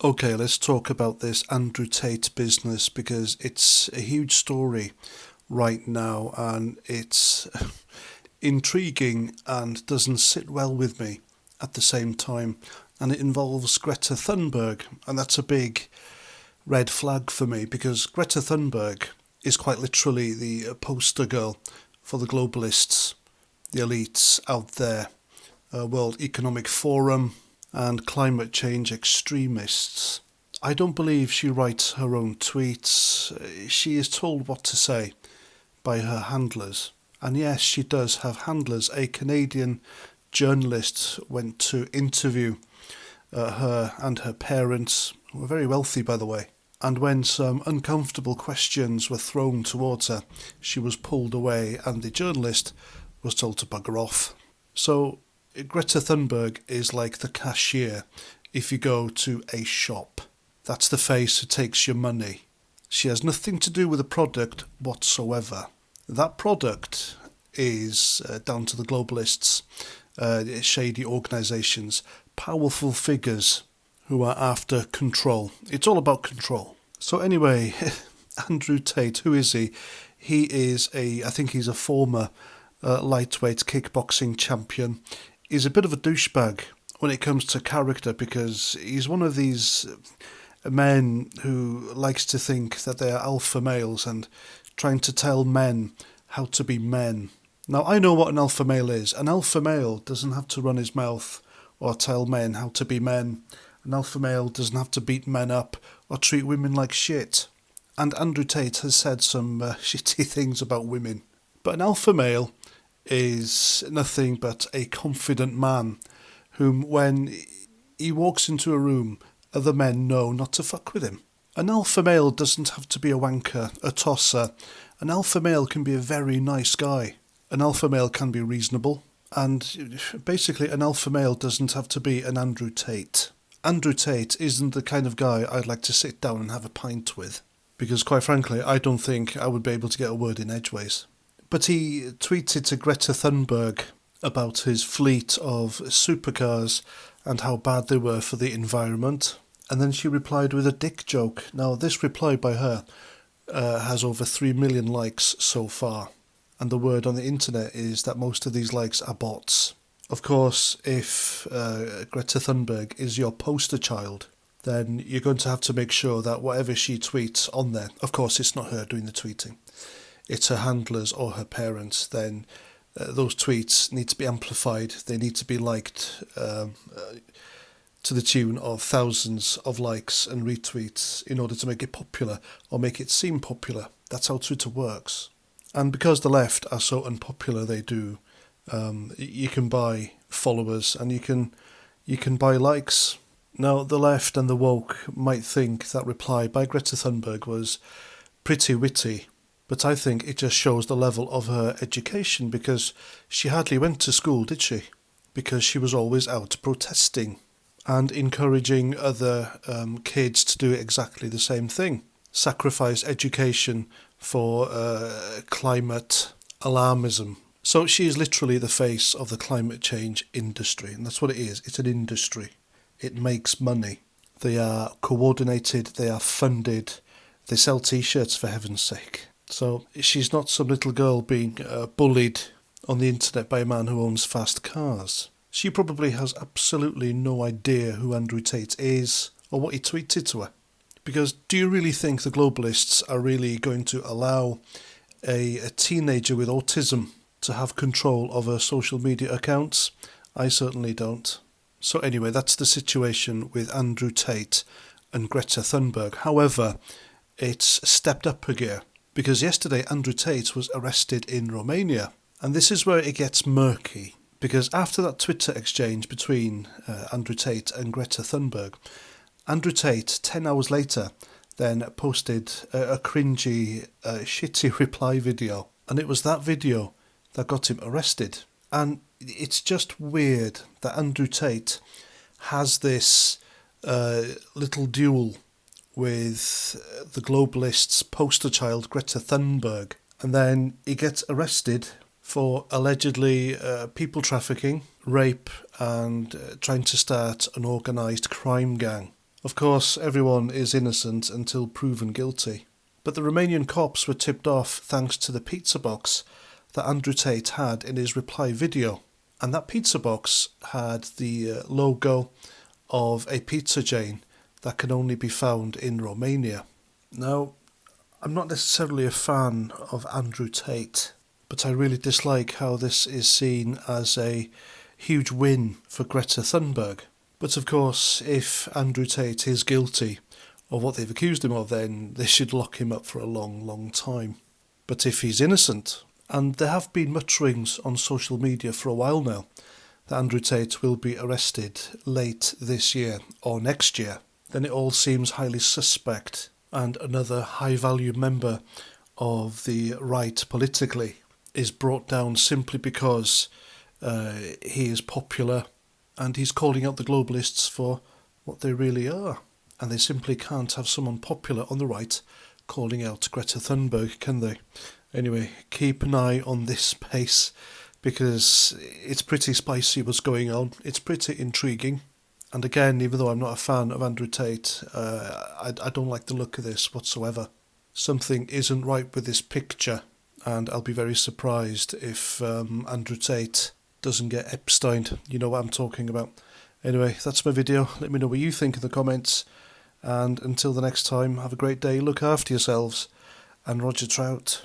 Okay, let's talk about this Andrew Tate business because it's a huge story right now and it's intriguing and doesn't sit well with me at the same time. And it involves Greta Thunberg, and that's a big red flag for me because Greta Thunberg is quite literally the poster girl for the globalists, the elites out there, World Economic Forum, and climate change extremists. I don't believe she writes her own tweets. She is told what to say by her handlers. And yes, she does have handlers. A Canadian journalist went to interview her and her parents, who were very wealthy, by the way. And when some uncomfortable questions were thrown towards her, she was pulled away and the journalist was told to bugger off. So Greta Thunberg is like the cashier if you go to a shop. That's the face who takes your money. She has nothing to do with the product whatsoever. That product is down to the globalists, shady organisations, powerful figures who are after control. It's all about control. So anyway, Andrew Tate, who is he? I think he's a former lightweight kickboxing champion. He's a bit of a douchebag when it comes to character because he's one of these men who likes to think that they are alpha males and trying to tell men how to be men. Now, I know what an alpha male is. An alpha male doesn't have to run his mouth or tell men how to be men. An alpha male doesn't have to beat men up or treat women like shit. And Andrew Tate has said some shitty things about women. But an alpha male is nothing but a confident man whom, when he walks into a room, other men know not to fuck with him. An alpha male doesn't have to be a wanker, a tosser. An alpha male can be a very nice guy. An alpha male can be reasonable. And basically, an alpha male doesn't have to be an Andrew Tate. Andrew Tate isn't the kind of guy I'd like to sit down and have a pint with. Because quite frankly, I don't think I would be able to get a word in edgeways. But he tweeted to Greta Thunberg about his fleet of supercars and how bad they were for the environment. And then she replied with a dick joke. Now, this reply by her has over 3 million likes so far. And the word on the internet is that most of these likes are bots. Of course, if Greta Thunberg is your poster child, then you're going to have to make sure that whatever she tweets on there, of course it's not her doing the tweeting, it's her handlers or her parents, then those tweets need to be amplified, they need to be liked to the tune of thousands of likes and retweets in order to make it popular or make it seem popular. That's how Twitter works. And because the left are so unpopular, they do, you can buy followers and you can buy likes. Now, the left and the woke might think that reply by Greta Thunberg was pretty witty, but I think it just shows the level of her education because she hardly went to school, did she? Because she was always out protesting and encouraging other kids to do exactly the same thing. Sacrifice education for climate alarmism. So she is literally the face of the climate change industry, and that's what it is. It's an industry. It makes money. They are coordinated, they are funded, they sell t-shirts for heaven's sake. So she's not some little girl being bullied on the internet by a man who owns fast cars. She probably has absolutely no idea who Andrew Tate is or what he tweeted to her. Because do you really think the globalists are really going to allow a teenager with autism to have control of her social media accounts? I certainly don't. So anyway, that's the situation with Andrew Tate and Greta Thunberg. However, it's stepped up a gear because yesterday Andrew Tate was arrested in Romania. And this is where it gets murky because after that Twitter exchange between Andrew Tate and Greta Thunberg, Andrew Tate, 10 hours later, then posted a cringy, shitty reply video. And it was that video that got him arrested. And it's just weird that Andrew Tate has this little duel with the globalists' poster child, Greta Thunberg. And then he gets arrested for allegedly people trafficking, rape, and trying to start an organised crime gang. Of course, everyone is innocent until proven guilty. But the Romanian cops were tipped off thanks to the pizza box that Andrew Tate had in his reply video. And that pizza box had the logo of a pizza chain that can only be found in Romania. Now, I'm not necessarily a fan of Andrew Tate, but I really dislike how this is seen as a huge win for Greta Thunberg. But of course, if Andrew Tate is guilty of what they've accused him of, then they should lock him up for a long, long time. But if he's innocent, and there have been mutterings on social media for a while now that Andrew Tate will be arrested late this year or next year, then it all seems highly suspect, and another high-value member of the right politically is brought down simply because he is popular and he's calling out the globalists for what they really are. And they simply can't have someone popular on the right calling out Greta Thunberg, can they? Anyway, keep an eye on this space because it's pretty spicy what's going on. It's pretty intriguing. And again, even though I'm not a fan of Andrew Tate, I don't like the look of this whatsoever. Something isn't right with this picture, and I'll be very surprised if Andrew Tate doesn't get Epstein. You know what I'm talking about. Anyway, that's my video. Let me know what you think in the comments. And until the next time, have a great day, look after yourselves, and Roger Trout.